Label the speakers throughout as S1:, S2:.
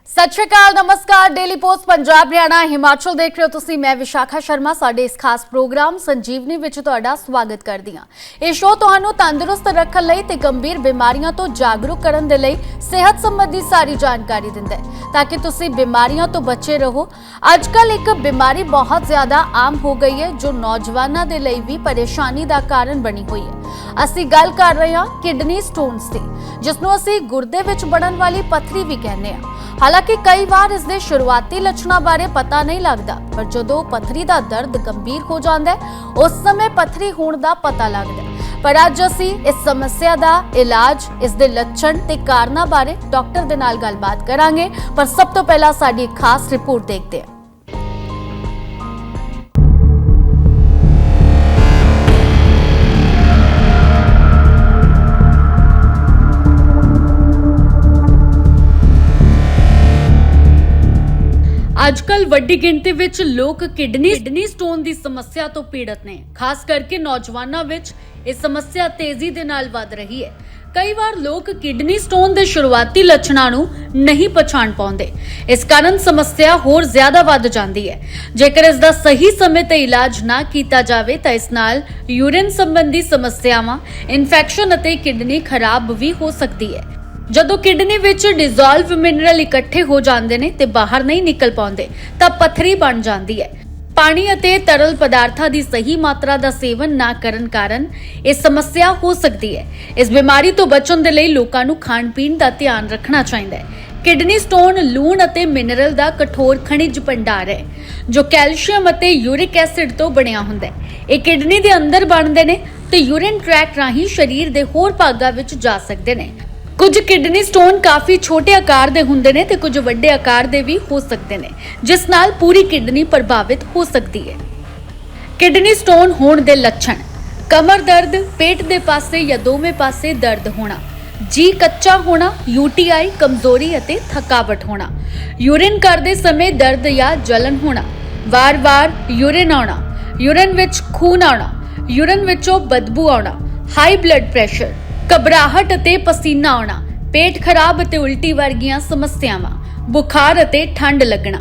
S1: सत श्री अकाल, नमस्कार। डेली पोस्ट पंजाब हरियाणा हिमाचल देख रहे हो तुसी। मैं विशाखा शर्मा साडे इस खास प्रोग्राम संजीवनी विच तुहाडा स्वागत करदी हां। ਇਹ शो तुहानू तंदुरुस्त रखण लई ते गंभीर बीमारियां तो जागरूक करन दे लई सेहत संबंधी सारी जानकारी दिंदा है ताकि तुसी बीमारियां तो बचे रहो। अजकल एक बीमारी बहुत ज्यादा आम हो गई है जो नौजवानों दे लई भी परेशानी दा कारण बनी हुई है। ਅਸੀਂ ਗੱਲ ਕਰ ਰਹੇ ਹਾਂ किडनी स्टोन्स ਦੀ, ਜਿਸ ਨੂੰ ਅਸੀਂ ਗੁਰਦੇ ਵਿੱਚ ਬਣਨ ਵਾਲੀ ਪੱਥਰੀ ਵੀ ਕਹਿੰਦੇ ਹਾਂ। ਹਾਲਾਂਕਿ ਕਈ ਵਾਰ ਇਸ ਦੇ ਸ਼ੁਰੂਆਤੀ ਲੱਛਣਾਂ ਬਾਰੇ ਪਤਾ ਨਹੀਂ ਲੱਗਦਾ, ਪਰ ਜਦੋਂ ਪੱਥਰੀ ਦਾ ਦਰਦ ਗੰਭੀਰ ਹੋ ਜਾਂਦਾ ਹੈ ਉਸ ਸਮੇਂ ਪੱਥਰੀ ਹੋਣ ਦਾ ਪਤਾ ਲੱਗਦਾ ਹੈ। ਪਰ ਅੱਜ ਅਸੀਂ ਇਸ ਸਮੱਸਿਆ ਦਾ ਇਲਾਜ, ਇਸ ਦੇ ਲੱਛਣ ਤੇ ਕਾਰਨਾਂ ਬਾਰੇ ਡਾਕਟਰ ਦੇ ਨਾਲ ਗੱਲਬਾਤ ਕਰਾਂਗੇ। ਪਰ ਸਭ ਤੋਂ ਪਹਿਲਾਂ ਸਾਡੀ ਇੱਕ ਖਾਸ ਰਿਪੋਰਟ ਦੇਖਦੇ ਹਾਂ। अजकल वड्डी गिनती विच लोग किडनी स्टोन की समस्या तो पीड़ित ने। खास करके नौजवानों विच इस समस्या तेजी दे नाल वध रही है। कई बार लोग किडनी स्टोन के शुरुआती लक्षणों नूं नहीं पछाण पाउंदे, इस कारण समस्या होर ज्यादा वध जांदी है। जेकर इसका सही समय ते इलाज ना कीता जावे तां इस नाल यूरिन संबंधी समस्यावां, इन्फेक्शन अते किडनी खराब भी हो सकती है। ਜਦੋਂ किडनी विच डिजोल्व मिनरल इकट्ठे हो जाते हैं तो बाहर नहीं निकल पाते तो पत्थरी बन जाती है। पानी अते तरल पदार्थों की सही मात्रा का सेवन ना करन कारण यह समस्या हो सकती है। इस बीमारी तो बचने के लिए लोगों को खाण पीण का ध्यान रखना चाहिए है। किडनी स्टोन लूण अते मिनरल का कठोर खनिज भंडार है जो कैल्शियम अते यूरिक एसिड तो बनिया हुंदा है। ये किडनी के अंदर बनते हैं तो यूरिन ट्रैक राही शरीर के होर भागां विच जा सकते हैं। कुछ किडनी स्टोन काफी छोटे आकार दे हुंदे ने ते कुछ वड्डे आकार दे भी हो सकते ने, जिस नाल पूरी किडनी प्रभावित हो सकती है। किडनी स्टोन होण दे लक्षण: कमर दर्द, पेट दे पासे या दोवें पासे दर्द होना, जी कच्चा होना, यूटीआई, कमजोरी अते थकावट होना, यूरिन करदे समय दर्द या जलन होना, वार-वार यूरिन आउणा, यूरिन विच खून आउणा, यूरिन विचों बदबू आउणा, हाई ब्लड प्रैशर, घबराहट अते पसीना आना, पेट खराब अते उल्टी वर्गियां समस्यावां, बुखार अते ठंड लगना।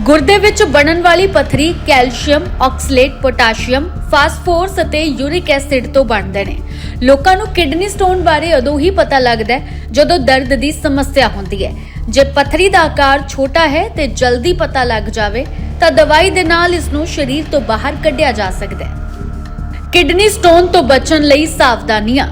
S1: गुर्दे विच बनन वाली पत्थरी कैल्शियम, ऑक्सलेट, पोटाशियम, फास्फोरस अते यूरिक एसिड तो बनदे ने। लोकां नूं किडनी स्टोन बारे उदों ही पता लगदा है जदों दर्द दी समस्या हुंदी है। जे पत्थरी दा आकार छोटा है ते जल्दी पता लग जावे तां दवाई दे नाल इस नूं शरीर तो बाहर कढिया जा सकदा है। किडनी स्टोन तो बचन लई सावधानियां: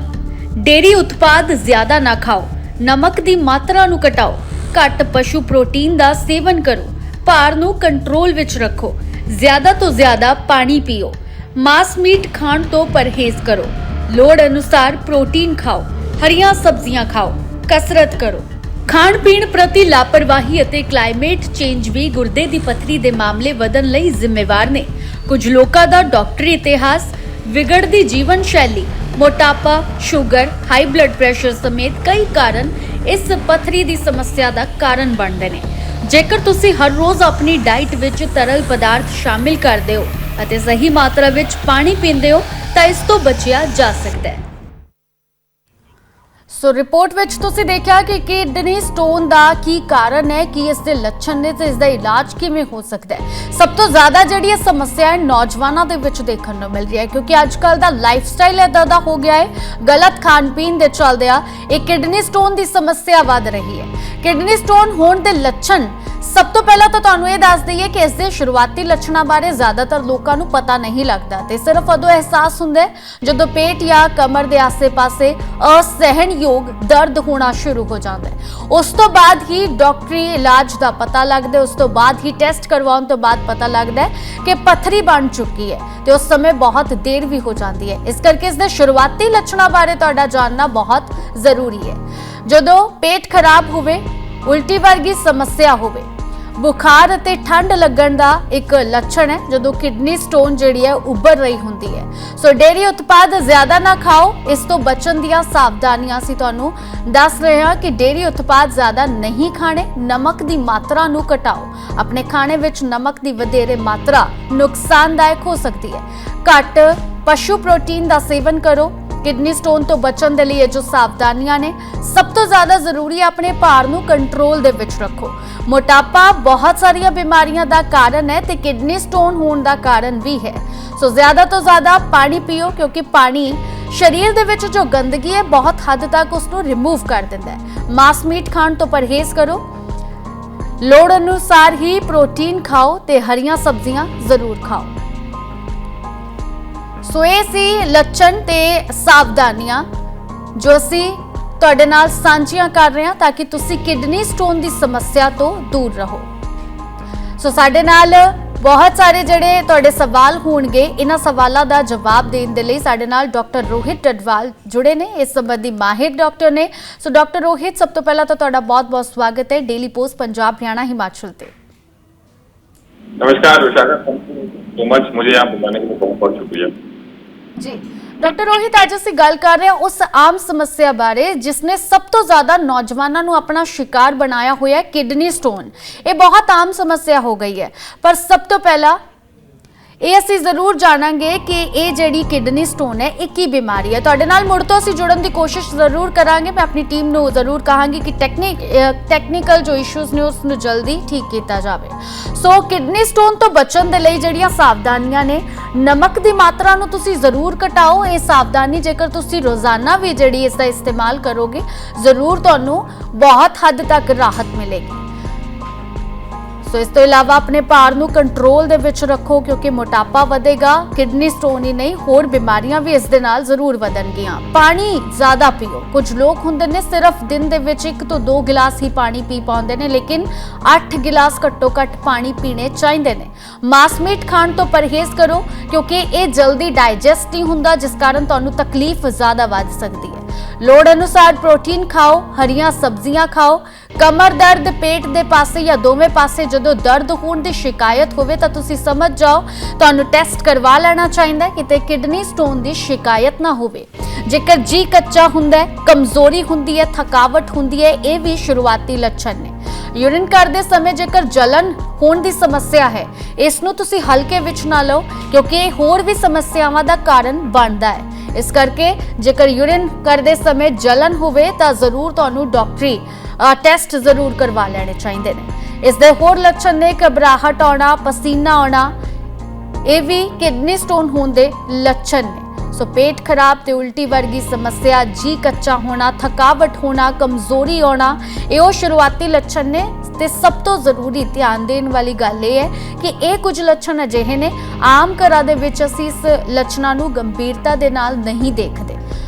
S1: डेयरी उत्पाद ज्यादा ना खाओ, नमक दी मात्रा नूं घटाओ, घट पशु प्रोटीन दा सेवन करो, भार नूं कंट्रोल विच रखो, ज्यादा तो ज्यादा पानी पियो, मांस मीट खाण तो परहेज करो, लोड़ अनुसार प्रोटीन खाओ, हरियां सब्जियां खाओ, कसरत करो। खाण पीण प्रति लापरवाही अते क्लाइमेट चेंज भी गुर्दे दी पत्थरी दे मामले वधन लई जिम्मेवार ने। कुछ लोकां दा डॉक्टरी इतिहास, विगड़ती जीवन शैली, मोटापा, शुगर, हाई ब्लड प्रैशर समेत कई कारण इस पत्थरी की समस्या का कारण बनते हैं। जेकर तुसी हर रोज अपनी डाइट विच तरल पदार्थ शामिल करते हो अते सही मात्रा विच पानी पींदे हो तो इस तो बचिया जा सकता है। सो रिपोर्ट विच तुसी देखा कि किडनी स्टोन दा की कारण है, कि इसके लक्षण ने, इसका इलाज किवें हो सकता है। सब तो ज्यादा जिहड़ी समस्या है नौजवानों दे विच देखण नूं मिल रही है, क्योंकि अजकल दा लाइफ स्टाइल इदां दा हो गया है। गलत खाण पीण दे चलदिआं एक किडनी स्टोन की समस्या वध रही है। किडनी स्टोन होण दे लक्षण सब तो पहला तो तुहानूं ये दस दईए कि इसके शुरुआती लक्षणों बारे ज्यादातर लोगों को पता नहीं लगता ते सिर्फ उदों एहसास हुंदा है जदों पेट या कमर के आसे पासे असहनयोग दर्द होना शुरू हो जाता है। उस तो बाद ही डॉक्टरी इलाज का पता लगता है, उस तो बाद ही टेस्ट करवाउण तो बाद पता लगता है कि पत्थरी बन चुकी है तो उस समय बहुत देर भी हो जाती है। इस करके इसके शुरुआती लक्षणों बारे तुहाडा जानना बहुत जरूरी है। जदों पेट खराब होवे, उल्टी वर्गी समस्या होवे, बुखार अते ठंड लगन का एक लक्षण है जदों किडनी स्टोन जिहड़ी है उभर रही हुंदी है। सो डेयरी उत्पाद ज्यादा ना खाओ, इस तो बचन दियां सावधानियां असीं तुहानूं दस रहे हां कि डेयरी उत्पाद ज्यादा नहीं खाने, नमक की मात्रा नूं घटाओ, अपने खाने विच नमक की वधेरे मात्रा नुकसानदायक हो सकती है। घट पशु प्रोटीन का सेवन करो, ਕਿਡਨੀ ਸਟੋਨ ਤੋਂ ਬਚਣ ਦੇ ਲਈ ਇਹ ਜੋ ਸਾਵਧਾਨੀਆਂ ਨੇ, ਸਭ ਤੋਂ ਜ਼ਿਆਦਾ ਜ਼ਰੂਰੀ ਹੈ ਆਪਣੇ ਭਾਰ ਨੂੰ ਕੰਟਰੋਲ ਦੇ ਵਿੱਚ ਰੱਖੋ। ਮੋਟਾਪਾ ਬਹੁਤ ਸਾਰੀਆਂ ਬਿਮਾਰੀਆਂ ਦਾ ਕਾਰਨ ਹੈ ਤੇ ਕਿਡਨੀ ਸਟੋਨ ਹੋਣ ਦਾ ਕਾਰਨ ਵੀ ਹੈ। ਸੋ ਜ਼ਿਆਦਾ ਤੋਂ ਜ਼ਿਆਦਾ ਪਾਣੀ ਪੀਓ, ਕਿਉਂਕਿ ਪਾਣੀ ਸਰੀਰ ਦੇ ਵਿੱਚ ਜੋ ਗੰਦਗੀ ਹੈ ਬਹੁਤ ਹੱਦ ਤੱਕ ਉਸ ਨੂੰ ਰਿਮੂਵ ਕਰ ਦਿੰਦਾ ਹੈ। ਮਾਸ ਮੀਟ ਖਾਣ ਤੋਂ ਪਰਹੇਜ਼ ਕਰੋ, ਲੋੜ ਅਨੁਸਾਰ ਹੀ ਪ੍ਰੋਟੀਨ ਖਾਓ ਤੇ ਹਰੀਆਂ ਸਬਜ਼ੀਆਂ ਜ਼ਰੂਰ ਖਾਓ। ਸੋ ਇਹ ਸੀ ਲੱਛਣ ਤੇ ਸਾਵਧਾਨੀਆਂ ਜੋ ਅਸੀਂ ਤੁਹਾਡੇ ਨਾਲ ਸਾਂਝੀਆਂ ਕਰ ਰਹੇ ਹਾਂ ਤਾਂ ਕਿ ਤੁਸੀਂ ਕਿਡਨੀ ਸਟੋਨ ਦੀ ਸਮੱਸਿਆ ਤੋਂ ਦੂਰ ਰਹੋ। ਸੋ ਸਾਡੇ ਨਾਲ ਬਹੁਤ ਸਾਰੇ ਜਿਹੜੇ ਤੁਹਾਡੇ ਸਵਾਲ ਹੋਣਗੇ, ਇਹਨਾਂ ਸਵਾਲਾਂ ਦਾ ਜਵਾਬ ਦੇਣ ਦੇ ਲਈ ਸਾਡੇ ਨਾਲ ਡਾਕਟਰ ਰੋਹਿਤ ਟਡਵਾਲ ਜੁੜੇ ਨੇ, ਇਸ ਸੰਬੰਧੀ ਮਾਹਿਰ ਡਾਕਟਰ ਨੇ। ਸੋ ਡਾਕਟਰ ਰੋਹਿਤ, ਸਭ ਤੋਂ ਪਹਿਲਾਂ ਤਾਂ ਤੁਹਾਡਾ ਬਹੁਤ-ਬਹੁਤ ਸਵਾਗਤ ਹੈ ਡੇਲੀ ਪੋਸਟ ਪੰਜਾਬ हरियाणा हिमाचल ਤੇ।
S2: नमस्कार विशाखा, सो मच, मुझे यहाँ बुलाने के लिए बहुत बहुत शुक्रिया
S1: जी। ਡਾਕਟਰ ਰੋਹਿਤ, ਅੱਜ ਅਸੀਂ ਗੱਲ ਕਰ ਰਹੇ ਹਾਂ ਉਸ ਆਮ ਸਮੱਸਿਆ ਬਾਰੇ ਜਿਸਨੇ ਸਭ ਤੋਂ ਜ਼ਿਆਦਾ ਨੌਜਵਾਨਾਂ ਨੂੰ ਆਪਣਾ ਸ਼ਿਕਾਰ ਬਣਾਇਆ ਹੋਇਆ ਹੈ, ਕਿਡਨੀ ਸਟੋਨ। ਇਹ ਬਹੁਤ ਆਮ ਸਮੱਸਿਆ ਹੋ ਗਈ ਹੈ, ਪਰ ਸਭ ਤੋਂ ਪਹਿਲਾਂ ਇਹ ਅਸੀਂ ਜ਼ਰੂਰ ਜਾਣਾਂਗੇ ਕਿ ਇਹ ਜਿਹੜੀ ਕਿਡਨੀ ਸਟੋਨ ਹੈ ਇਹ ਕੀ ਬਿਮਾਰੀ ਹੈ। ਤੁਹਾਡੇ ਨਾਲ ਮੁੜ ਤੋਂ ਅਸੀਂ ਜੁੜਨ ਦੀ ਕੋਸ਼ਿਸ਼ ਜ਼ਰੂਰ ਕਰਾਂਗੇ। ਮੈਂ ਆਪਣੀ ਟੀਮ ਨੂੰ ਜ਼ਰੂਰ ਕਹਾਂਗੀ ਕਿ ਟੈਕਨੀਕਲ ਜੋ ਇਸ਼ੂਜ਼ ਨੇ ਉਸ ਨੂੰ ਜਲਦੀ ਠੀਕ ਕੀਤਾ ਜਾਵੇ। ਸੋ ਕਿਡਨੀ ਸਟੋਨ ਤੋਂ ਬਚਣ ਦੇ ਲਈ ਜਿਹੜੀਆਂ ਸਾਵਧਾਨੀਆਂ ਨੇ, ਨਮਕ ਦੀ ਮਾਤਰਾ ਨੂੰ ਤੁਸੀਂ ਜ਼ਰੂਰ ਘਟਾਓ। ਇਹ ਸਾਵਧਾਨੀ ਜੇਕਰ ਤੁਸੀਂ ਰੋਜ਼ਾਨਾ ਵੀ ਜਿਹੜੀ ਇਸ ਦਾ ਇਸਤੇਮਾਲ ਕਰੋਗੇ, ਜ਼ਰੂਰ ਤੁਹਾਨੂੰ ਬਹੁਤ ਹੱਦ ਤੱਕ ਰਾਹਤ ਮਿਲੇਗੀ। ਸੋ ਇਸ ਤੋਂ ਇਲਾਵਾ ਆਪਣੇ ਭਾਰ ਨੂੰ ਕੰਟਰੋਲ ਦੇ ਵਿੱਚ ਰੱਖੋ, ਕਿਉਂਕਿ ਮੋਟਾਪਾ ਵਧੇਗਾ, ਕਿਡਨੀ ਸਟੋਨ ਹੀ ਨਹੀਂ ਹੋਰ ਬਿਮਾਰੀਆਂ ਵੀ ਇਸ ਦੇ ਨਾਲ ਜ਼ਰੂਰ ਵਧਣਗੀਆਂ। ਪਾਣੀ ਜ਼ਿਆਦਾ ਪੀਓ। ਕੁਝ ਲੋਕ ਹੁੰਦੇ ਨੇ ਸਿਰਫ ਦਿਨ ਦੇ ਵਿੱਚ 1 ਤੋਂ 2 ਗਿਲਾਸ ਹੀ ਪਾਣੀ ਪੀ ਪਾਉਂਦੇ ਨੇ, ਲੇਕਿਨ 8 ਗਿਲਾਸ ਘੱਟੋ ਘੱਟ ਪਾਣੀ ਪੀਣੇ ਚਾਹੀਦੇ ਨੇ। ਮਾਸ ਮੀਟ ਖਾਣ ਤੋਂ ਪਰਹੇਜ਼ ਕਰੋ, ਕਿਉਂਕਿ ਇਹ ਜਲਦੀ ਡਾਈਜੈਸਟ ਨਹੀਂ ਹੁੰਦਾ, ਜਿਸ ਕਾਰਨ ਤੁਹਾਨੂੰ ਤਕਲੀਫ ਜ਼ਿਆਦਾ ਵੱਧ ਸਕਦੀ ਹੈ। ਲੋੜ ਅਨੁਸਾਰ ਪ੍ਰੋਟੀਨ ਖਾਓ, ਹਰੀਆਂ ਸਬਜ਼ੀਆਂ ਖਾਓ। ਕਮਰ ਦਰਦ, ਪੇਟ ਦੇ ਪਾਸੇ ਜਾਂ ਦੋਵੇਂ ਪਾਸੇ ਜਦੋਂ ਦਰਦ ਹੋਣ ਦੀ ਸ਼ਿਕਾਇਤ ਹੋਵੇ ਤਾਂ ਤੁਸੀਂ ਸਮਝ ਜਾਓ ਤੁਹਾਨੂੰ ਟੈਸਟ ਕਰਵਾ ਲੈਣਾ ਚਾਹੀਦਾ ਹੈ, ਕਿਤੇ ਕਿਡਨੀ ਸਟੋਨ ਦੀ ਸ਼ਿਕਾਇਤ ਨਾ ਹੋਵੇ। ਜੇਕਰ ਜੀ ਕੱਚਾ ਹੁੰਦਾ ਹੈ, ਕਮਜ਼ੋਰੀ ਹੁੰਦੀ ਹੈ, ਥਕਾਵਟ ਹੁੰਦੀ ਹੈ, ਇਹ ਵੀ ਸ਼ੁਰੂਆਤੀ ਲੱਛਣ ਨੇ। ਯੂਰਿਨ ਕਰਦੇ ਸਮੇਂ ਜੇਕਰ ਜਲਨ ਹੋਣ ਦੀ ਸਮੱਸਿਆ ਹੈ, ਇਸ ਨੂੰ ਤੁਸੀਂ ਹਲਕੇ ਵਿੱਚ ਨਾ ਲਓ, ਕਿਉਂਕਿ ਇਹ ਹੋਰ ਵੀ ਸਮੱਸਿਆਵਾਂ ਦਾ ਕਾਰਨ ਬਣਦਾ ਹੈ। ਇਸ ਕਰਕੇ ਜੇਕਰ ਯੂਰਿਨ ਕਰਦੇ ਸਮੇਂ ਜਲਨ ਹੋਵੇ ਤਾਂ ਜ਼ਰੂਰ ਤੁਹਾਨੂੰ ਡਾਕਟਰੀ ਟੈਸਟ ਜ਼ਰੂਰ ਕਰਵਾ ਲੈਣੇ ਚਾਹੀਦੇ ਨੇ। ਇਸ ਦੇ ਹੋਰ ਲੱਛਣ ਨੇ ਘਬਰਾਹਟ ਆਉਣਾ, ਪਸੀਨਾ ਆਉਣਾ, ਇਹ ਵੀ ਕਿਡਨੀ ਸਟੋਨ ਹੋਣ ਦੇ ਲੱਛਣ ਨੇ। ਸੋ ਪੇਟ ਖਰਾਬ ਤੇ ਉਲਟੀ ਵਰਗੀ ਸਮੱਸਿਆ, ਜੀ ਕੱਚਾ ਹੋਣਾ, ਥਕਾਵਟ ਹੋਣਾ, ਕਮਜ਼ੋਰੀ ਆਉਣਾ, ਇਹ ਉਹ ਸ਼ੁਰੂਆਤੀ ਲੱਛਣ ਨੇ। ਤੇ ਸਭ ਤੋਂ ਜ਼ਰੂਰੀ ਧਿਆਨ ਦੇਣ ਵਾਲੀ ਗੱਲ ਇਹ ਹੈ ਕਿ ਇਹ ਕੁਝ ਲੱਛਣ ਅਜਿਹੇ ਨੇ, ਆਮ ਘਰਾਂ ਦੇ ਵਿੱਚ ਅਸੀਂ ਇਸ ਲੱਛਣਾਂ ਨੂੰ ਗੰਭੀਰਤਾ ਦੇ ਨਾਲ ਨਹੀਂ ਦੇਖਦੇ।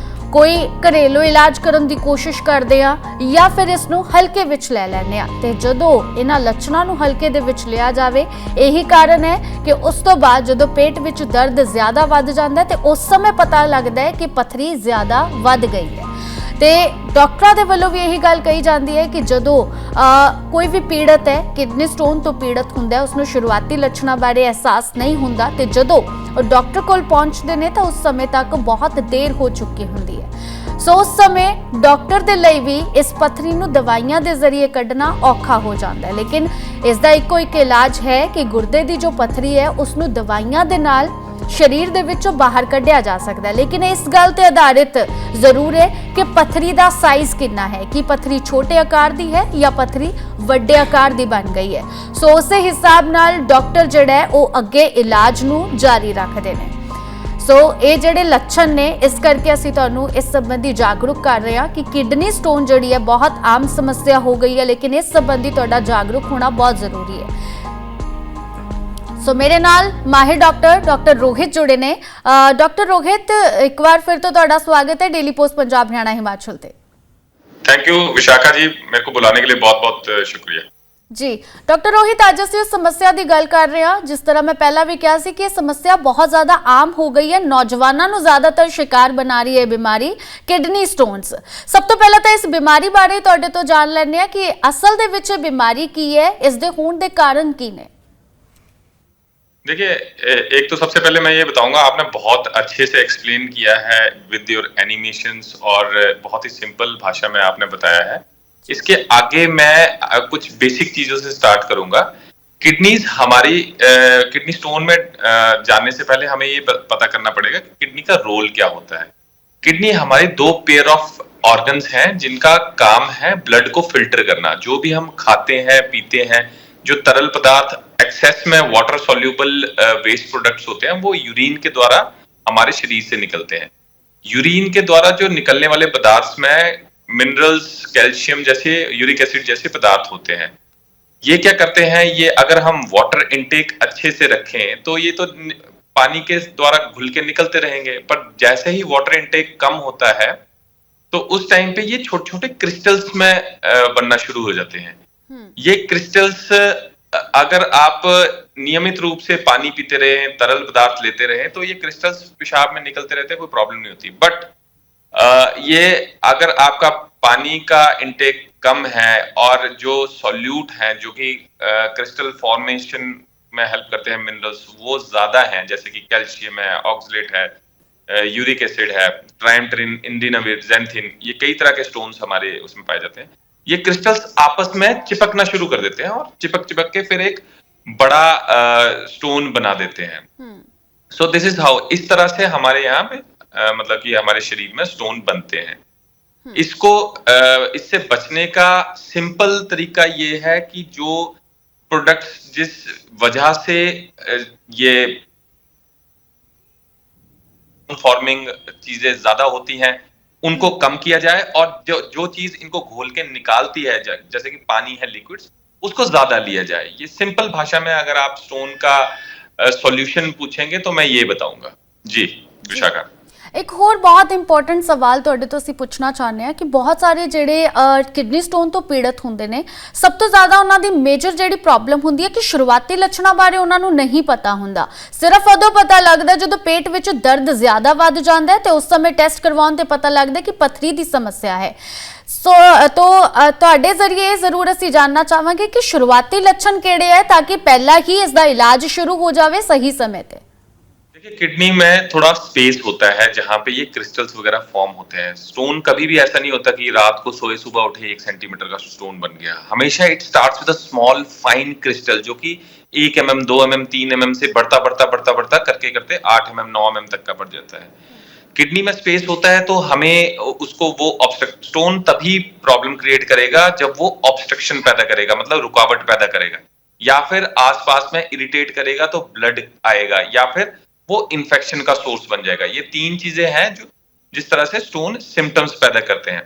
S1: ਕੋਈ ਘਰੇਲੂ ਇਲਾਜ ਕਰਨ ਦੀ ਕੋਸ਼ਿਸ਼ ਕਰਦੇ ਆ ਜਾਂ ਫਿਰ ਇਸ ਨੂੰ ਹਲਕੇ ਵਿੱਚ ਲੈ ਲੈਂਦੇ ਆ, ਤੇ ਜਦੋਂ ਇਹਨਾਂ ਲੱਛਣਾਂ ਨੂੰ ਹਲਕੇ ਦੇ ਵਿੱਚ ਲਿਆ ਜਾਵੇ, ਇਹੀ ਕਾਰਨ ਹੈ ਕਿ ਉਸ ਤੋਂ ਬਾਅਦ ਜਦੋਂ ਪੇਟ ਵਿੱਚ ਦਰਦ ਜ਼ਿਆਦਾ ਵੱਧ ਜਾਂਦਾ ਤੇ ਉਸ ਸਮੇਂ ਪਤਾ ਲੱਗਦਾ ਹੈ ਕਿ ਪੱਥਰੀ ਜ਼ਿਆਦਾ ਵੱਧ ਗਈ ਹੈ। ਤੇ ਡਾਕਟਰਾਂ ਦੇ ਵੱਲੋਂ ਵੀ ਇਹੀ ਗੱਲ ਕਹੀ ਜਾਂਦੀ ਹੈ ਕਿ ਜਦੋਂ ਕੋਈ ਵੀ ਪੀੜਤ ਹੈ, ਕਿਡਨੀ ਸਟੋਨ ਤੋਂ ਪੀੜਤ ਹੁੰਦਾ ਹੈ, ਉਸ ਨੂੰ ਸ਼ੁਰੂਆਤੀ ਲੱਛਣਾਂ ਬਾਰੇ ਅਹਿਸਾਸ ਨਹੀਂ ਹੁੰਦਾ ਤੇ ਜਦੋਂ ਉਹ ਡਾਕਟਰ ਕੋਲ ਪਹੁੰਚਦੇ ਨੇ ਤਾਂ ਉਸ ਸਮੇਂ ਤੱਕ ਬਹੁਤ ਦੇਰ ਹੋ ਚੁੱਕੀ ਹੁੰਦੀ ਹੈ। ਸੋ ਉਸ ਸਮੇਂ ਡਾਕਟਰ ਦੇ ਲਈ ਵੀ ਇਸ ਪੱਥਰੀ ਨੂੰ ਦਵਾਈਆਂ ਦੇ ਜ਼ਰੀਏ ਕੱਢਣਾ ਔਖਾ ਹੋ ਜਾਂਦਾ ਹੈ, ਲੇਕਿਨ ਇਸ ਦਾ ਇੱਕੋ ਇੱਕ ਇਲਾਜ ਹੈ ਕਿ ਗੁਰਦੇ ਦੀ ਜੋ ਪੱਥਰੀ ਹੈ ਉਸ ਨੂੰ ਦਵਾਈਆਂ ਦੇ ਨਾਲ ਸਰੀਰ ਦੇ ਵਿੱਚੋਂ ਬਾਹਰ ਕੱਢਿਆ ਜਾ ਸਕਦਾ ਹੈ। ਲੇਕਿਨ ਇਸ ਗੱਲ ਤੇ ਆਧਾਰਿਤ ਜ਼ਰੂਰ ਹੈ ਕਿ ਪੱਥਰੀ ਦਾ ਸਾਈਜ਼ ਕਿੰਨਾ ਹੈ, ਕਿ ਪੱਥਰੀ ਛੋਟੇ ਆਕਾਰ ਦੀ ਹੈ ਜਾਂ ਪੱਥਰੀ ਵੱਡੇ ਆਕਾਰ ਦੀ ਬਣ ਗਈ ਹੈ। ਸੋ ਉਸੇ ਹਿਸਾਬ ਨਾਲ ਡਾਕਟਰ ਜਿਹੜਾ ਹੈ ਉਹ ਅੱਗੇ ਇਲਾਜ ਨੂੰ ਜਾਰੀ ਰੱਖਦੇ ਨੇ। ਸੋ ਇਹ ਜਿਹੜੇ ਲੱਛਣ ਨੇ, ਇਸ ਕਰਕੇ ਅਸੀਂ ਤੁਹਾਨੂੰ ਇਸ ਸੰਬੰਧੀ ਜਾਗਰੂਕ ਕਰ ਰਹੇ ਹਾਂ ਕਿ ਕਿਡਨੀ ਸਟੋਨ ਜਿਹੜੀ ਹੈ ਬਹੁਤ ਆਮ ਸਮੱਸਿਆ ਹੋ ਗਈ ਹੈ, ਲੇਕਿਨ ਇਸ ਸੰਬੰਧੀ ਤੁਹਾਡਾ ਜਾਗਰੂਕ ਹੋਣਾ ਬਹੁਤ ਜ਼ਰੂਰੀ ਹੈ। ਸੋ ਮੇਰੇ ਨਾਲ ਮਾਹਿਰ ਡਾਕਟਰ ਰੋਹਿਤ जुड़े ने। डॉक्टर रोहित, एक बार फिर तो ਤੁਹਾਡਾ ਸਵਾਗਤ है डेली पोस्ट पंजाब हरियाणा हिमाचल ਤੇ।
S2: थैंक यू विशाखा जी, मेरे को बुलाने के लिए बहुत बहुत शुक्रिया
S1: जी। डॉक्टर रोहित, ਅੱਜ ਅਸੀਂ ਉਸ ਸਮੱਸਿਆ ਦੀ ਗੱਲ ਕਰ ਰਹੇ ਹਾਂ ਜਿਸ ਤਰ੍ਹਾਂ ਮੈਂ ਪਹਿਲਾਂ ਵੀ ਕਿਹਾ ਸੀ ਕਿ ਇਹ ਸਮੱਸਿਆ ਬਹੁਤ ਜ਼ਿਆਦਾ ਆਮ ਹੋ ਗਈ ਹੈ, ਨੌਜਵਾਨਾਂ ਨੂੰ ਜ਼ਿਆਦਾਤਰ ਸ਼ਿਕਾਰ ਬਣਾ ਰਹੀ ਹੈ ਬਿਮਾਰੀ ਕਿਡਨੀ ਸਟੋਨਸ। ਸਭ ਤੋਂ ਪਹਿਲਾਂ ਤਾਂ ਇਸ ਬਿਮਾਰੀ ਬਾਰੇ ਤੁਹਾਡੇ ਤੋਂ ਜਾਣ ਲੈਂਦੇ ਹਾਂ ਕਿ ਅਸਲ ਦੇ ਵਿੱਚ ਇਹ ਬਿਮਾਰੀ ਕੀ ਹੈ, ਇਸ ਦੇ ਹੋਣ ਦੇ ਕਾਰਨ ਕੀ ਨੇ।
S2: देखिए, एक तो सबसे पहले मैं ये बताऊंगा, आपने बहुत अच्छे से एक्सप्लेन किया है विद योर एनिमेशंस और बहुत ही सिंपल भाषा में आपने बताया है। इसके आगे मैं कुछ बेसिक चीजों से स्टार्ट करूंगा। किडनीज हमारी किडनी स्टोन में जाने से पहले हमें ये पता करना पड़ेगा कि किडनी का रोल क्या होता है। किडनी हमारी दो पेयर ऑफ ऑर्गन्स हैं जिनका काम है ब्लड को फिल्टर करना। जो भी हम खाते हैं, पीते हैं, जो तरल पदार्थ एक्सेस में वाटर सॉल्यूबल वेस्ट प्रोडक्ट्स होते हैं, वो यूरिन के द्वारा हमारे शरीर से निकलते हैं। यूरिन के द्वारा जो निकलने वाले पदार्थ में मिनरल्स, कैल्शियम जैसे, यूरिक एसिड जैसे पदार्थ होते हैं। ये क्या करते हैं, ये अगर हम वाटर इनटेक अच्छे से रखें तो ये तो पानी के द्वारा घुल के निकलते रहेंगे, पर जैसे ही वाटर इनटेक कम होता है तो उस टाइम पे ये छोटे छोटे क्रिस्टल्स में बनना शुरू हो जाते हैं। ये क्रिस्टल्स अगर आप नियमित रूप से पानी पीते रहे, तरल पदार्थ लेते रहे, तो ये क्रिस्टल्स पेशाब में निकलते रहते हैं, कोई प्रॉब्लम नहीं होती। बट ये अगर आपका पानी का इंटेक कम है और जो सॉल्यूट है जो कि क्रिस्टल फॉर्मेशन में हेल्प करते हैं मिनरल्स, वो ज्यादा हैं, जैसे कि कैल्शियम है, ऑक्सलेट है, यूरिक एसिड है, ट्राइमट्रिन, इंडिनाविर, ज़ैंथिन, ये कई तरह के स्टोन्स हमारे उसमें पाए जाते हैं। ये क्रिस्टल्स आपस में चिपकना शुरू कर देते हैं और चिपक चिपक के फिर एक बड़ा स्टोन बना देते हैं। सो दिस इज हाउ, इस तरह से हमारे यहाँ पे मतलब कि हमारे शरीर में स्टोन बनते हैं। इसको इससे बचने का सिंपल तरीका ये है कि जो प्रोडक्ट्स जिस वजह से ये फॉर्मिंग चीजें ज्यादा होती हैं उनको कम किया जाए, और जो जो चीज इनको घोल के निकालती है, जैसे कि पानी है, लिक्विड्स, उसको ज्यादा लिया जाए। ये सिंपल भाषा में अगर आप स्टोन का सॉल्यूशन पूछेंगे तो मैं ये बताऊंगा। जी विशाखा,
S1: एक होर बहुत इंपॉर्टेंट सवाल ਤੁਹਾਡੇ ਤੋਂ ਅਸੀਂ ਪੁੱਛਣਾ ਚਾਹੁੰਦੇ ਹਾਂ ਕਿ ਬਹੁਤ ਸਾਰੇ ਜਿਹੜੇ ਕਿਡਨੀ ਸਟੋਨ ਤੋਂ ਪੀੜਤ ਹੁੰਦੇ ਨੇ, ਸਭ ਤੋਂ ਜ਼ਿਆਦਾ ਉਹਨਾਂ ਦੀ ਮੇਜਰ ਜਿਹੜੀ ਪ੍ਰੋਬਲਮ ਹੁੰਦੀ ਹੈ ਕਿ ਸ਼ੁਰੂਆਤੀ ਲੱਛਣਾਂ ਬਾਰੇ ਉਹਨਾਂ ਨੂੰ ਨਹੀਂ ਪਤਾ ਹੁੰਦਾ। ਸਿਰਫ ਉਦੋਂ ਪਤਾ ਲੱਗਦਾ ਜਦੋਂ ਪੇਟ ਵਿੱਚ ਦਰਦ ਜ਼ਿਆਦਾ ਵੱਧ ਜਾਂਦਾ ਹੈ ਤੇ ਉਸ ਸਮੇਂ ਟੈਸਟ ਕਰਵਾਉਣ ਤੇ ਪਤਾ ਲੱਗਦਾ ਕਿ ਪੱਥਰੀ ਦੀ ਸਮੱਸਿਆ ਹੈ। ਸੋ ਤੁਹਾਡੇ ਜ਼ਰੀਏ ਇਹ ਜ਼ਰੂਰ ਅਸੀਂ ਜਾਣਨਾ ਚਾਹਾਂਗੇ ਕਿ ਸ਼ੁਰੂਆਤੀ ਲੱਛਣ ਕਿਹੜੇ ਹੈ ਤਾਂ ਕਿ ਪਹਿਲਾਂ ਹੀ ਇਸ ਦਾ ਇਲਾਜ शुरू हो जावे सही समय ਤੇ।
S2: देखिए, किडनी में थोड़ा स्पेस होता है जहां पे ये क्रिस्टल्स वगैरह फॉर्म होते हैं। स्टोन कभी भी ऐसा नहीं होता कि रात को सोए सुबह उठे 1 सेंटीमीटर का स्टोन बन गया। हमेशा it starts with a small fine crystal जो कि 1 mm, 2 mm, 3 mm से बढ़ता बढ़ता बढ़ता बढ़ता करते करते 8 mm, 9 mm तक का बढ़ जाता है। किडनी में स्पेस होता है तो हमें उसको वो स्टोन तभी प्रॉब्लम क्रिएट करेगा जब वो ऑब्स्ट्रक्शन पैदा करेगा, मतलब रुकावट पैदा करेगा, या फिर आसपास में इरिटेट करेगा तो ब्लड आएगा, या फिर वो इन्फेक्शन का सोर्स बन जाएगा। ये 3 चीजें हैं जो जिस तरह से स्टोन सिम्टम्स पैदा करते हैं।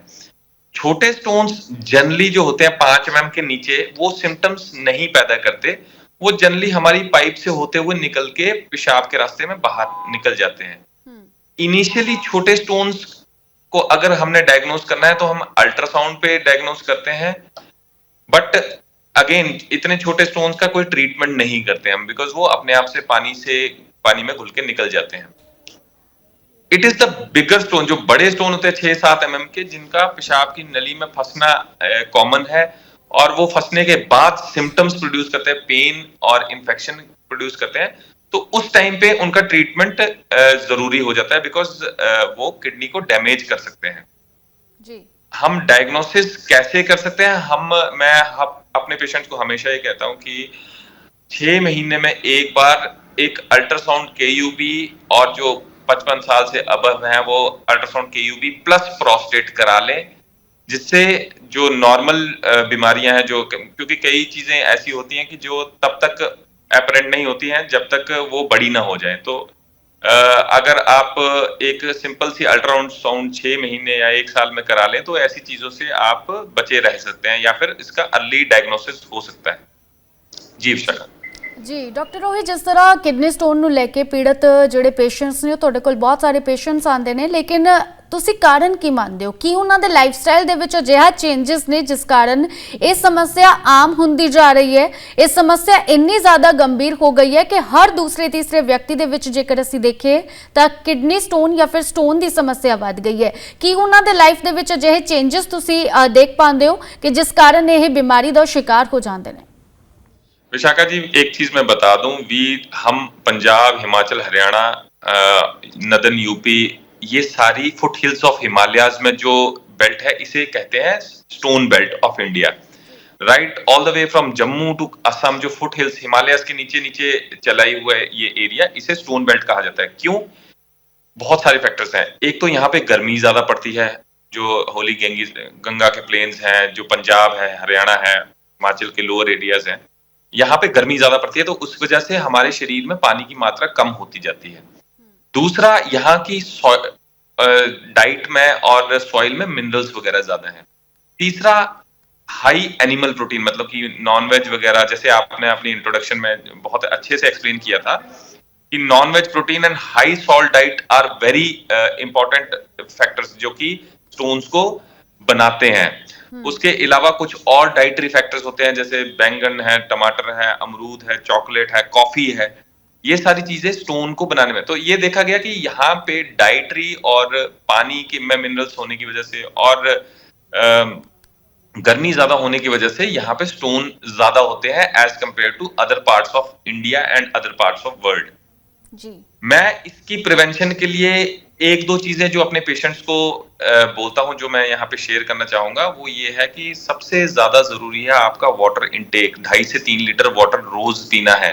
S2: छोटे स्टोन्स जनरली जो होते हैं 5 mm के नीचे, वो सिम्टम्स नहीं पैदा करते। वो जनरली हमारी पाइप से होते हुए निकल के पेशाब के रास्ते में बाहर निकल जाते हैं। इनिशियली छोटे स्टोन्स को अगर हमने डायग्नोज करना है तो हम अल्ट्रासाउंड पे डायग्नोज करते हैं, बट अगेन इतने छोटे स्टोन्स का कोई ट्रीटमेंट नहीं करते हम, बिकॉज वो अपने आप से पानी में घुल के निकल जाते हैं। It is the bigger stone, जो बड़े स्टोन होते हैं 6-7 mm के, जिनका पेशाब की नली में फंसना कॉमन है, और वो फंसने के बाद सिम्टम्स प्रोड्यूस करते हैं, पेन और इन्फेक्शन प्रोड्यूस करते हैं, तो उस टाइम पे उनका ट्रीटमेंट जरूरी हो जाता है, बिकॉज वो किडनी को डैमेज कर सकते हैं।
S1: जी,
S2: हम डायग्नोसिस कैसे कर सकते हैं? मैं अपने पेशेंट को हमेशा ये कहता हूं कि 6 महीने में एक बार एक अल्ट्रासाउंड केयूबी, और जो 55 साल से अबव हैं वो अल्ट्रासाउंड केयूबी प्लस प्रोस्टेट करा लें, जिससे जो नॉर्मल बीमारियां हैं, जो क्योंकि कई चीजें ऐसी होती हैं कि जो तब तक अपरेंट नहीं होती हैं जब तक वो बड़ी ना हो जाए। तो अगर आप एक सिंपल सी अल्ट्रासाउंड 6 महीने या 1 साल में करा लें तो ऐसी चीजों से आप बचे रह सकते हैं, या फिर इसका अर्ली डायग्नोसिस हो सकता है। जी विशाखा
S1: जी डॉक्टर रोहित, जिस तरह किडनी स्टोन ਨੂੰ ਲੈ ਕੇ ਪੀੜਤ ਜਿਹੜੇ ਪੇਸ਼ੈਂਟਸ ਨੇ, ਤੁਹਾਡੇ ਕੋਲ ਬਹੁਤ ਸਾਰੇ ਪੇਸ਼ੈਂਟਸ ਆਉਂਦੇ ਨੇ, ਲੇਕਿਨ ਤੁਸੀਂ ਕਾਰਨ ਕੀ ਮੰਨਦੇ ਹੋ ਕਿ ਉਹਨਾਂ ਦੇ ਲਾਈਫਸਟਾਈਲ ਦੇ ਵਿੱਚ ਅਜਿਹਾ ਚੇਂਜਸ ਨੇ ਜਿਸ ਕਾਰਨ ਇਹ ਸਮੱਸਿਆ ਆਮ ਹੁੰਦੀ ਜਾ ਰਹੀ ਹੈ? ਇਹ ਸਮੱਸਿਆ ਇੰਨੀ ਜ਼ਿਆਦਾ ਗੰਭੀਰ ਹੋ ਗਈ ਹੈ ਕਿ ਹਰ ਦੂਸਰੇ ਤੀਸਰੇ ਵਿਅਕਤੀ ਦੇ ਵਿੱਚ ਜੇਕਰ ਅਸੀਂ ਦੇਖੀਏ ਤਾਂ ਕਿਡਨੀ ਸਟੋਨ ਜਾਂ ਫਿਰ ਸਟੋਨ ਦੀ ਸਮੱਸਿਆ ਵੱਧ ਗਈ ਹੈ। ਕੀ ਉਹਨਾਂ ਦੇ ਲਾਈਫ ਦੇ ਵਿੱਚ ਅਜਿਹੇ ਚੇਂਜਸ ਤੁਸੀਂ ਦੇਖ ਪਾਉਂਦੇ ਹੋ ਕਿ ਜਿਸ ਕਾਰਨ ਇਹ ਬਿਮਾਰੀ ਦਾ ਸ਼ਿਕਾਰ ਹੋ ਜਾਂਦੇ ਨੇ?
S2: विशाखा जी, एक चीज मैं बता दूं, हम पंजाब, हिमाचल, हरियाणा, नदन यूपी, ये सारी फुट हिल्स ऑफ हिमालयाज में जो बेल्ट है इसे कहते हैं stone belt of India. Right, all the way from Jammu to Assam, जो फुट हिल्स हिमालयाज के नीचे नीचे चलाई हुआ है ये एरिया, इसे स्टोन बेल्ट कहा जाता है। क्यों? बहुत सारे फैक्टर्स हैं। एक तो यहाँ पे गर्मी ज्यादा पड़ती है, जो होली गंगा के प्लेन्स हैं, जो पंजाब है, हरियाणा है, हिमाचल के लोअर एरियाज हैं, यहाँ पे गर्मी ज्यादा पड़ती है, तो उस वजह से हमारे शरीर में पानी की मात्रा कम होती जाती है। दूसरा, यहाँ की डाइट में और सॉइल में मिनरल्स वगैरह ज्यादा हैं। तीसरा, हाई एनिमल प्रोटीन, मतलब कि नॉन वेज वगैरह, जैसे आपने अपनी इंट्रोडक्शन में बहुत अच्छे से एक्सप्लेन किया था कि non veg protein and high salt diet are very important factors जो कि स्टोन्स को बनाते हैं। उसके अलावा कुछ और डाइटरी फैक्टर्स होते हैं, जैसे बैंगन है, टमाटर है, अमरूद है, चॉकलेट है, कॉफी है। ये सारी चीजें स्टोन को बनाने में, तो ये देखा गया कि यहाँ पे डाइटरी और पानी के में मिनरल्स होने की वजह से और गर्मी ज्यादा होने की वजह से यहाँ पे स्टोन ज्यादा होते हैं as compared to other parts of India and other parts of world.
S1: जी।
S2: मैं इसकी प्रिवेंशन के लिए एक दो चीजें जो अपने पेशेंट्स को बोलता हूं, जो मैं यहाँ पे शेयर करना चाहूंगा, वो ये है कि सबसे ज्यादा जरूरी है आपका वाटर इनटेक। 2.5 से 3 लीटर वाटर रोज पीना है,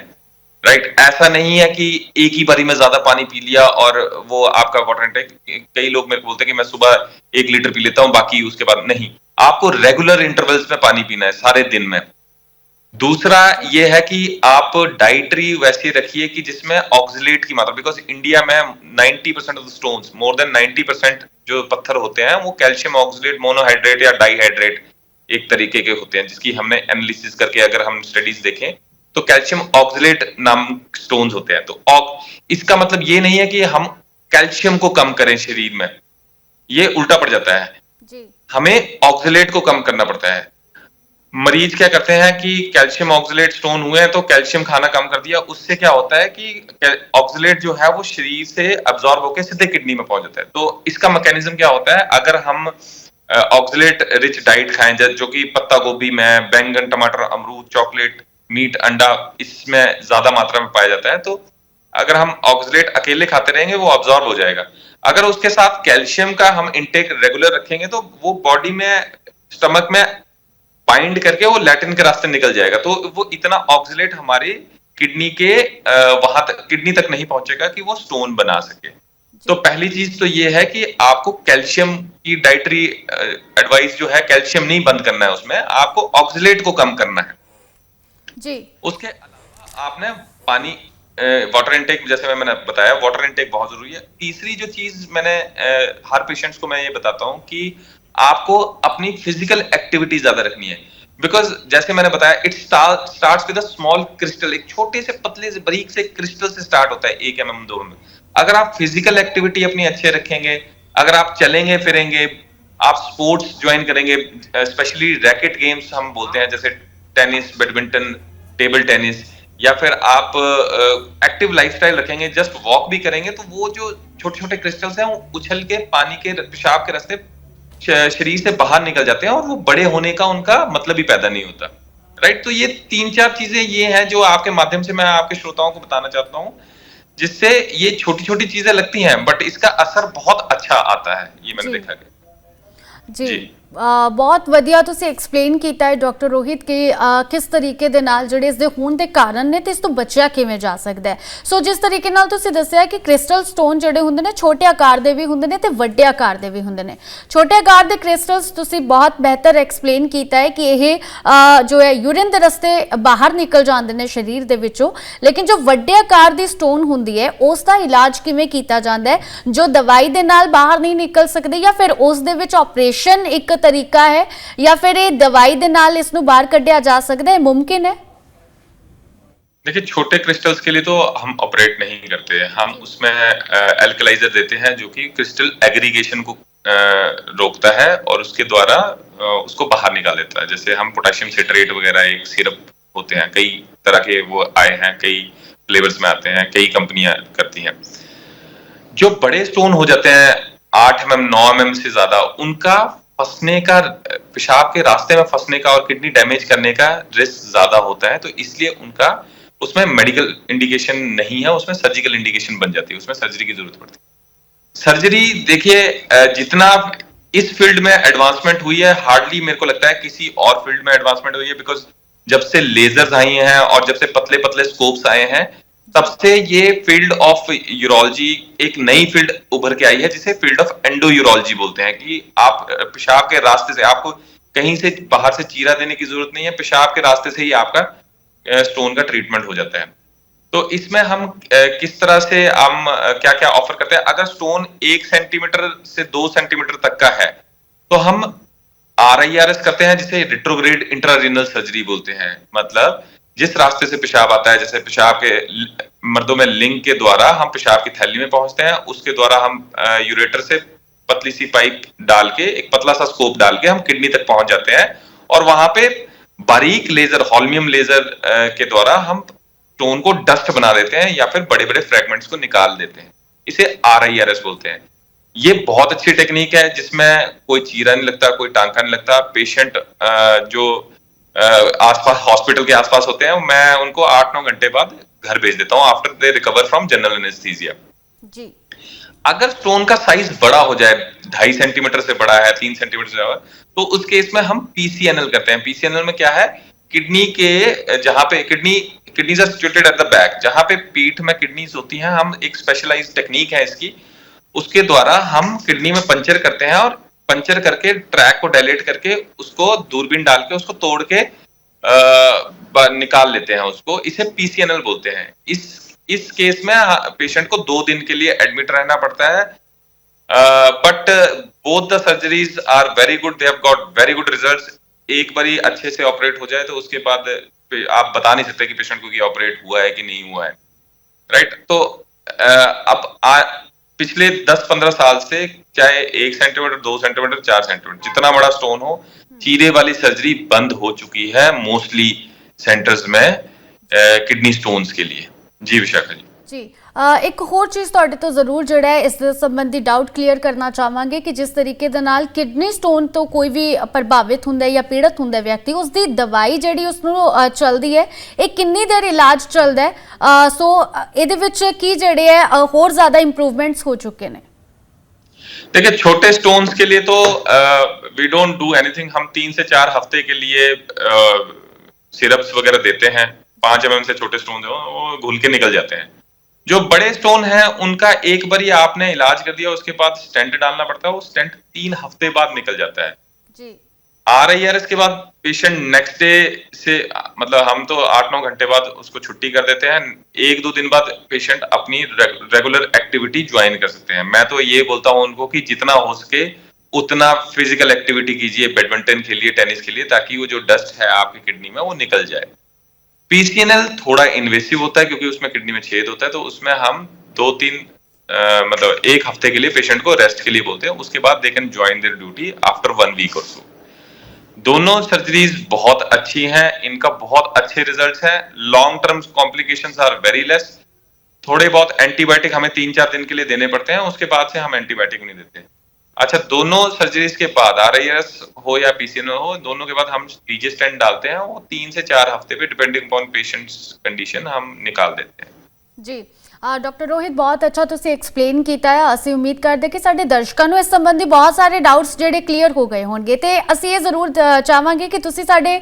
S2: राइट। ऐसा नहीं है कि एक ही बारी में ज्यादा पानी पी लिया और वो आपका वाटर इनटेक। कई लोग मेरे को बोलते हैं कि मैं सुबह 1 लीटर पी लेता हूं, बाकी उसके बाद नहीं। आपको रेगुलर इंटरवल्स में पानी पीना है, सारे दिन में। दूसरा ये है कि आप डाइटरी वैसे रखिए कि जिसमें ऑक्सलेट की मात्रा, बिकॉज इंडिया में 90% of the stones, more than 90% जो पत्थर होते हैं वो कैल्शियम ऑक्सलेट, मोनोहाइड्रेट या डाइहाइड्रेट एक तरीके के होते हैं, जिसकी हमने एनालिसिस करके अगर हम स्टडीज देखें तो कैल्शियम ऑक्सलेट नाम स्टोन्स होते हैं। तो इसका मतलब ये नहीं है कि हम कैल्शियम को कम करें शरीर में, ये उल्टा पड़ जाता है
S1: जी।
S2: हमें ऑक्सलेट को कम करना पड़ता है। मरीज क्या करते हैं कि कैल्शियम ऑक्सलेट स्टोन हुए हैं तो कैल्शियम खाना कम कर दिया, उससे क्या होता है कि ऑक्सलेट जो है वो शरीर से अब्सॉर्ब होकर सीधे किडनी में पहुंच जाता है। तो इसका मैकेनिज्म क्या होता है, अगर हम ऑक्सलेट रिच डाइट खाएं, जो कि पत्ता गोभी में, बैंगन, टमाटर, अमरूद, चॉकलेट, मीट, अंडा, इसमें ज्यादा मात्रा में पाया जाता है, तो अगर हम ऑक्सलेट अकेले खाते रहेंगे वो अब्सॉर्ब हो जाएगा। अगर उसके साथ कैल्शियम का हम इंटेक रेगुलर रखेंगे तो वो बॉडी में, स्टमक में बाइंड करके वो लैटिन के रास्ते निकल जाएगा, तो वो इतना ऑक्सलेट हमारे किडनी के वहां तक, किडनी तक नहीं पहुंचेगा कि वो स्टोन बना सके। तो पहली चीज तो ये है कि आपको कैल्शियम की डाइटरी एडवाइस जो है, कैल्शियम नहीं बंद करना है, उसमें आपको ऑक्सलेट को कम करना है
S1: जी।
S2: उसके अलावा आपने पानी, वाटर इनटेक, जैसे मैंने बताया, वाटर इनटेक बहुत जरूरी है। तीसरी जो चीज मैंने हर पेशेंट्स को मैं ये बताता हूं कि आपको अपनी फिजिकल एक्टिविटी ज्यादा रखनी है, बिकॉज जैसे मैंने बताया, it starts with a small crystal. एक छोटे से पतले से बारीक से क्रिस्टल से स्टार्ट होता है, 1 mm 2 mm। अगर आप फिजिकल एक्टिविटी अपनी अच्छे रखेंगे, अगर आप चलेंगे फिरेंगे, आप स्पोर्ट्स ज्वाइन करेंगे, स्पेशली रैकेट गेम्स हम बोलते हैं, जैसे टेनिस, बैडमिंटन, टेबल टेनिस, या फिर आप एक्टिव लाइफस्टाइल रखेंगे, जस्ट वॉक भी करेंगे, तो वो जो छोटे छोटे क्रिस्टल्स हैं वो उछल के पानी के, पेशाब के रास्ते शरीर से बाहर निकल जाते हैं और वो बड़े होने का उनका मतलब ही पैदा नहीं होता, राइट। तो ये 3-4 चीजें ये हैं जो आपके माध्यम से मैं आपके श्रोताओं को बताना चाहता हूँ, जिससे ये छोटी छोटी चीजें लगती हैं बट इसका असर बहुत अच्छा आता है, ये मैंने देखा है।
S1: जी। बहुत ਵਧੀਆ ਤੁਸੀਂ ਐਕਸਪਲੇਨ ਕੀਤਾ ਹੈ ਡਾਕਟਰ ਰੋਹਿਤ ਕਿ ਕਿਸ ਤਰੀਕੇ ਦੇ ਨਾਲ ਜਿਹੜੇ ਇਸ ਦੇ ਹੋਣ ਦੇ ਕਾਰਨ ਨੇ ਤੇ ਇਸ ਤੋਂ ਬਚਿਆ ਕਿਵੇਂ ਜਾ ਸਕਦਾ ਹੈ। ਸੋ ਜਿਸ ਤਰੀਕੇ ਨਾਲ ਤੁਸੀਂ ਦੱਸਿਆ ਕਿ ਕ੍ਰਿਸਟਲ ਸਟੋਨ ਜਿਹੜੇ ਹੁੰਦੇ ਨੇ ਛੋਟੇ ਆਕਾਰ ਦੇ ਵੀ ਹੁੰਦੇ ਨੇ ਤੇ ਵੱਡੇ ਆਕਾਰ ਦੇ ਵੀ ਹੁੰਦੇ ਨੇ। ਛੋਟੇ ਆਕਾਰ ਦੇ ਕ੍ਰਿਸਟਲਸ ਤੁਸੀਂ ਬਹੁਤ ਬਿਹਤਰ ਐਕਸਪਲੇਨ ਕੀਤਾ ਹੈ ਕਿ ਇਹ ਜੋ ਹੈ ਯੂਰਿਨ ਦੇ ਰਸਤੇ ਬਾਹਰ ਨਿਕਲ ਜਾਂਦੇ ਨੇ ਸਰੀਰ ਦੇ ਵਿੱਚੋਂ, ਲੇਕਿਨ ਜੋ ਵੱਡੇ ਆਕਾਰ ਦੀ ਸਟੋਨ ਹੁੰਦੀ ਹੈ ਉਸ ਦਾ ਇਲਾਜ ਕਿਵੇਂ ਕੀਤਾ ਜਾਂਦਾ ਹੈ, ਜੋ ਦਵਾਈ ਦੇ ਨਾਲ ਬਾਹਰ ਨਹੀਂ ਨਿਕਲ ਸਕਦੇ ਜਾਂ ਫਿਰ ਉਸ ਦੇ ਵਿੱਚ ਆਪਰੇਸ਼ਨ ਇੱਕ तरीका है या फिर ये दवाई दे नाल इसनु बाहर कढ़िया जा सकता है, मुमकिन है?
S2: देखिए, छोटे क्रिस्टल्स के लिए तो हम ऑपरेट नहीं करते, हम उसमें एल्कलाइजर देते हैं जो कि क्रिस्टल एग्रीगेशन को रोकता है और उसके द्वारा उसको बाहर निकाल देता है। जैसे हम पोटेशियम सिट्रेट वगैरह एक सिरप होते हैं, कई तरह के वो आए हैं, कई फ्लेवर्स में आते हैं, कई कंपनियां करती हैं। जो बड़े स्टोन हो जाते हैं 8 mm 9 mm से ज्यादा, उनका फंसने का, पेशाब के रास्ते में फंसने का और किडनी डैमेज करने का रिस्क ज्यादा होता है, तो इसलिए उनका उसमें मेडिकल इंडिकेशन नहीं है, उसमें सर्जिकल इंडिकेशन बन जाती है, उसमें सर्जरी की जरूरत पड़ती है। सर्जरी देखिए, जितना इस फील्ड में एडवांसमेंट हुई है, हार्डली मेरे को लगता है किसी और फील्ड में एडवांसमेंट हुई है, बिकॉज जब से लेजर्स आई हैं और जब से पतले पतले स्कोप्स आए हैं, सबसे ये फील्ड ऑफ यूरोलॉजी एक नई फील्ड उभर के आई है जिसे फील्ड ऑफ एंडो यूरोलॉजी बोलते हैं, कि आप पेशाब के रास्ते से, आपको कहीं से बाहर से चीरा देने की जरूरत नहीं है, पेशाब के रास्ते से ही आपका स्टोन का ट्रीटमेंट हो जाता है। तो इसमें हम किस तरह से हम क्या क्या ऑफर करते हैं। अगर स्टोन 1 सेंटीमीटर से 2 सेंटीमीटर तक का है तो हम RIRS करते हैं, जिसे रिट्रोग्रेड इंट्रारीनल सर्जरी बोलते हैं। मतलब जिस रास्ते से पेशाब आता है, जैसे पेशाब के मर्दों में लिंग के द्वारा हम पेशाब की थैली में पहुंचते हैं, उसके द्वारा हम यूरेटर से पतली सी पाइप डाल के, एक पतला सा स्कोप डाल के हम किडनी तक पहुंच जाते हैं, और वहां पे बारीक लेजर, हॉल्मियम लेजर के द्वारा हम स्टोन को डस्ट बना देते हैं या फिर बड़े बड़े फ्रेगमेंट्स को निकाल देते हैं। इसे RIRS बोलते हैं। ये बहुत अच्छी टेक्निक है जिसमें कोई चीरा नहीं लगता, कोई टांका नहीं लगता। पेशेंट जो आसपास हॉस्पिटल के आसपास होते हैं, मैं उनको 8-9 घंटे बाद घर भेज देता हूँ after they recover from general anaesthesia.
S1: जी।
S2: अगर स्टोन का साइज बड़ा हो जाए, 2.5 सेंटीमीटर से बड़ा है, 3 सेंटीमीटर से बड़ा, तो उस केस में हम PCNL करते हैं। PCNL में क्या है, किडनी के जहां पे kidneys are situated at the back, जहां पे पीठ में किडनीज होती हैं, हम एक स्पेशलाइज्ड टेक्निक है इसकी, उसके द्वारा हम किडनी में पंचर करते हैं, और पंचर करके ट्रैक को डायलेट करके उसको दूरबीन डाल के उसको तोड़ के निकाल लेते हैं उसको। इसे PCNL बोलते हैं। इस केस में पेशेंट को 2 दिन के लिए एडमिट रहना पड़ता है, but both the surgeries are very good, they have got very good results. एक बारी अच्छे से ऑपरेट हो जाए तो उसके बाद आप बता नहीं सकते कि पेशेंट को ये ऑपरेट हुआ है कि नहीं हुआ है, राइट। तो अब पिछले 10-15 साल से चाहे 1 सेंटीमीटर, 2 सेंटीमीटर, 4 सेंटीमीटर, जितना बड़ा स्टोन हो, चीरे वाली सर्जरी बंद हो चुकी है मोस्टली सेंटर्स में किडनी स्टोन्स के लिए। जी विशाखा जी।
S1: जी, एक होर चीज़ ਤੁਹਾਡੇ ਤੋਂ ਜ਼ਰੂਰ ਜਿਹੜਾ ਹੈ ਇਸ ਦੇ ਸੰਬੰਧੀ ਡਾਊਟ ਕਲੀਅਰ ਕਰਨਾ ਚਾਹਾਂਗੇ ਕਿ ਜਿਸ ਤਰੀਕੇ ਦੇ ਨਾਲ ਕਿਡਨੀ ਸਟੋਨ ਤੋਂ ਕੋਈ ਵੀ ਪ੍ਰਭਾਵਿਤ ਹੁੰਦਾ ਹੈ ਜਾਂ ਪੀੜਤ ਹੁੰਦਾ ਹੈ ਵਿਅਕਤੀ, ਉਸ ਦੀ ਦਵਾਈ ਜਿਹੜੀ ਉਸ ਨੂੰ ਚੱਲਦੀ ਹੈ, ਇਹ ਕਿੰਨੀ ਦੇਰ ਇਲਾਜ ਚੱਲਦਾ ਹੈ, ਸੋ ਇਹਦੇ ਵਿੱਚ ਕੀ ਜਿਹੜੇ ਹੈ ਹੋਰ ਜ਼ਿਆਦਾ ਇੰਪਰੂਵਮੈਂट्स हो चुके हैं?
S2: देखिए, छोटे स्टोन्स के लिए तो वी डोंट डू एनीथिंग। हम 3 से 4 हफ्ते के लिए सिरप्स वगैरह देते हैं। 5 mm से छोटे स्टोन वो घुल के निकल जाते हैं। जो बड़े स्टोन हैं उनका एक बार आपने इलाज कर दिया, उसके बाद स्टेंट डालना पड़ता है। वो स्टेंट 3 हफ्ते बाद निकल जाता है जी। RIRS के बाद पेशेंट नेक्स्ट डे से, मतलब हम तो 8-9 घंटे बाद उसको छुट्टी कर देते हैं। 1-2 दिन बाद पेशेंट अपनी रेगुलर एक्टिविटी ज्वाइन कर सकते हैं। मैं तो ये बोलता हूँ उनको कि जितना हो सके उतना फिजिकल एक्टिविटी कीजिए, बैडमिंटन खेलिए, टेनिस खेलिए, ताकि वो जो डस्ट है आपकी किडनी में वो निकल जाए। PCNL थोड़ा इन्वेसिव होता है क्योंकि उसमें किडनी में छेद होता है, तो उसमें हम 2-3 मतलब 1 हफ्ते के लिए पेशेंट को रेस्ट के लिए बोलते हैं। उसके बाद they can join their duty after 1 week और सो। दोनों सर्जरीज बहुत अच्छी हैं, इनका बहुत अच्छे रिजल्ट्स हैं। Long term complications are very less. थोड़े बहुत एंटीबायोटिक हमें 3-4 दिन के लिए देने पड़ते हैं, उसके बाद से हम एंटीबायोटिक नहीं देते। अच्छा, दोनों सर्जरीज के बाद RIRS हो या PCNL हो, दोनों के बाद हम TJ स्टेंट डालते हैं। वो 3 से 4 हफ्ते पे डिपेंडिंग अपॉन पेशेंट्स कंडीशन हम निकाल देते हैं।
S1: जी, डॉक्टर रोहित, बहुत अच्छा तुसी एक्सप्लेन किया है। असी उम्मीद करते कि साडे दर्शकों को इस संबंधी बहुत सारे डाउट्स जेडे क्लीयर हो गए होंगे, तो असी ये जरूर चाहांगे कि तुसी साडे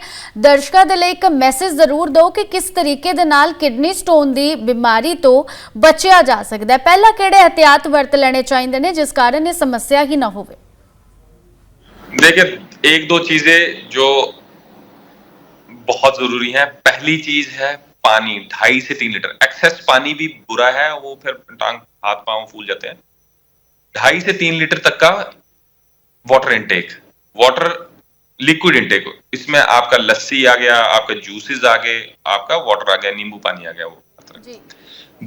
S1: दर्शकों के लिए एक मैसेज जरूर दो कि किस तरीके दे नाल किडनी स्टोन की बीमारी तो बचिया जा सकता है। पहला किहड़े एहतियात वरत लेने चाहिए ने जिस कारण ये समस्या ही ना हो?
S2: देखिए, 1-2 चीजें जो बहुत जरूरी है। पहली चीज है पानी, 2.5 से 3 लीटर। एक्सेस पानी भी बुरा है, वो फिर टांग हाथ पांव फूल जाते हैं। 2.5 से 3 लीटर तक का water intake, water liquid intake. इसमें आपका लस्सी आ गया, आपका जूसेस आ गए, आपका वाटर आ गया, नींबू पानी आ गया, वो जी।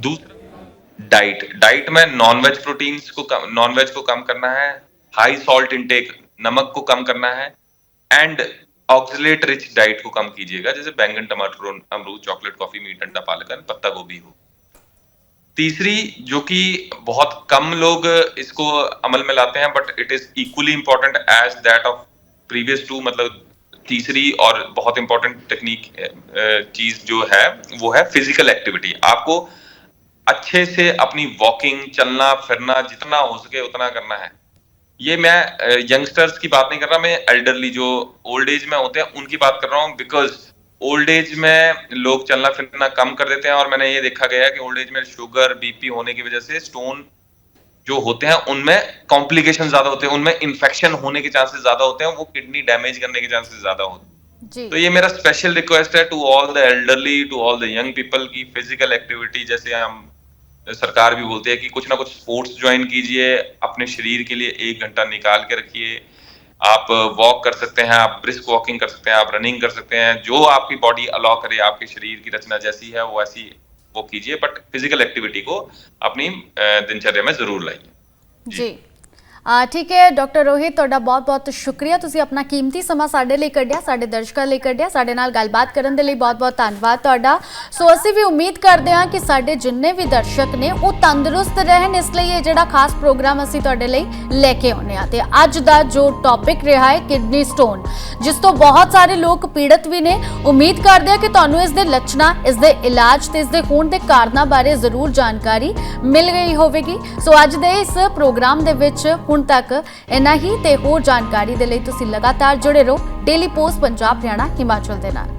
S2: दूसरा डाइट में नॉन-वेज प्रोटीन्स को नॉन-वेज को कम करना है। हाई सॉल्ट इनटेक, नमक को कम करना है। एंड ऑक्सलेट रिच डाइट को कम कीजिएगा, जैसे बैंगन, टमाटर, अमरूद, चॉकलेट, कॉफी, मीट, अंडा, पालक, पत्ता गोभी हो। तीसरी, जो कि बहुत कम लोग इसको अमल में लाते हैं, but it is equally important as that of previous 2, मतलब तीसरी और बहुत इंपॉर्टेंट टेक्निक चीज जो है वो है फिजिकल एक्टिविटी। आपको अच्छे से अपनी वॉकिंग, चलना फिरना जितना हो सके उतना करना है। ये मैं यंगस्टर्स की बात नहीं कर रहा, मैं एल्डरली जो ओल्ड एज में होते हैं उनकी बात कर रहा हूँ। बिकॉज ओल्ड एज में लोग चलना फिरना कम कर देते हैं, और मैंने ये देखा गया है कि ओल्ड एज में शुगर बीपी होने की वजह से स्टोन जो होते हैं उनमें कॉम्प्लिकेशन ज्यादा होते हैं, उनमें इन्फेक्शन होने के चांसेस ज्यादा होते हैं, वो किडनी डैमेज करने के चांसेस ज्यादा होते हैं।
S3: जी
S2: तो ये मेरा स्पेशल रिक्वेस्ट है to all the elderly, to all the young people की फिजिकल एक्टिविटी, जैसे हम सरकार भी बोलती है कि कुछ ना कुछ स्पोर्ट्स ज्वाइन कीजिए, अपने शरीर के लिए 1 घंटा निकाल के रखिए। आप वॉक कर सकते हैं, आप ब्रिस्क वॉकिंग कर सकते हैं, आप रनिंग कर सकते हैं, जो आपकी बॉडी अलाउ करे, आपके शरीर की रचना जैसी है वो ऐसी वो कीजिए, बट फिजिकल एक्टिविटी को अपनी दिनचर्या में जरूर लाइए।
S3: जी ठीक है डॉक्टर रोहित, ਤੁਹਾਡਾ ਬਹੁਤ-ਬਹੁਤ ਸ਼ੁਕਰੀਆ, ਤੁਸੀਂ ਆਪਣਾ ਕੀਮਤੀ ਸਮਾਂ ਸਾਡੇ ਲਈ ਕੱਢਿਆ, ਸਾਡੇ ਦਰਸ਼ਕਾਂ ਲਈ ਕੱਢਿਆ, ਸਾਡੇ ਨਾਲ ਗੱਲਬਾਤ ਕਰਨ ਦੇ ਲਈ ਬਹੁਤ-ਬਹੁਤ ਧੰਨਵਾਦ ਤੁਹਾਡਾ। ਸੋ ਅਸੀਂ ਵੀ ਉਮੀਦ ਕਰਦੇ ਹਾਂ ਕਿ ਸਾਡੇ ਜਿੰਨੇ ਵੀ ਦਰਸ਼ਕ ਨੇ ਉਹ ਤੰਦਰੁਸਤ ਰਹਿਣ, ਇਸ ਲਈ ਇਹ ਜਿਹੜਾ ਖਾਸ ਪ੍ਰੋਗਰਾਮ ਅਸੀਂ ਤੁਹਾਡੇ ਲਈ ਲੈ ਕੇ ਆਉਂਦੇ ਹਾਂ। ਤੇ ਅੱਜ ਦਾ ਜੋ ਟੌਪਿਕ ਰਿਹਾ ਹੈ ਕਿਡਨੀ ਸਟੋਨ, ਜਿਸ ਤੋਂ ਬਹੁਤ ਸਾਰੇ ਲੋਕ ਪੀੜਤ ਵੀ ਨੇ। ਉਮੀਦ ਕਰਦੇ ਹਾਂ ਕਿ ਤੁਹਾਨੂੰ ਇਸ ਦੇ ਲੱਛਣਾਂ, ਇਸ ਦੇ ਇਲਾਜ ਤੇ ਇਸ ਦੇ ਹੋਣ ਦੇ ਕਾਰਨਾਂ ਬਾਰੇ ਜ਼ਰੂਰ ਜਾਣਕਾਰੀ ਮਿਲ ਗਈ ਹੋਵੇਗੀ। ਸੋ ਅੱਜ ਦੇ ਇਸ ਪ੍ਰੋਗਰਾਮ ਦੇ ਵਿੱਚ ਹੁਣ तक इन्ना ही, ते होर जानकारी दे लई तुसीं लगातार जुड़े रहो डेली पोस्ट पंजाब हरियाणा हिमाचल दे नाल।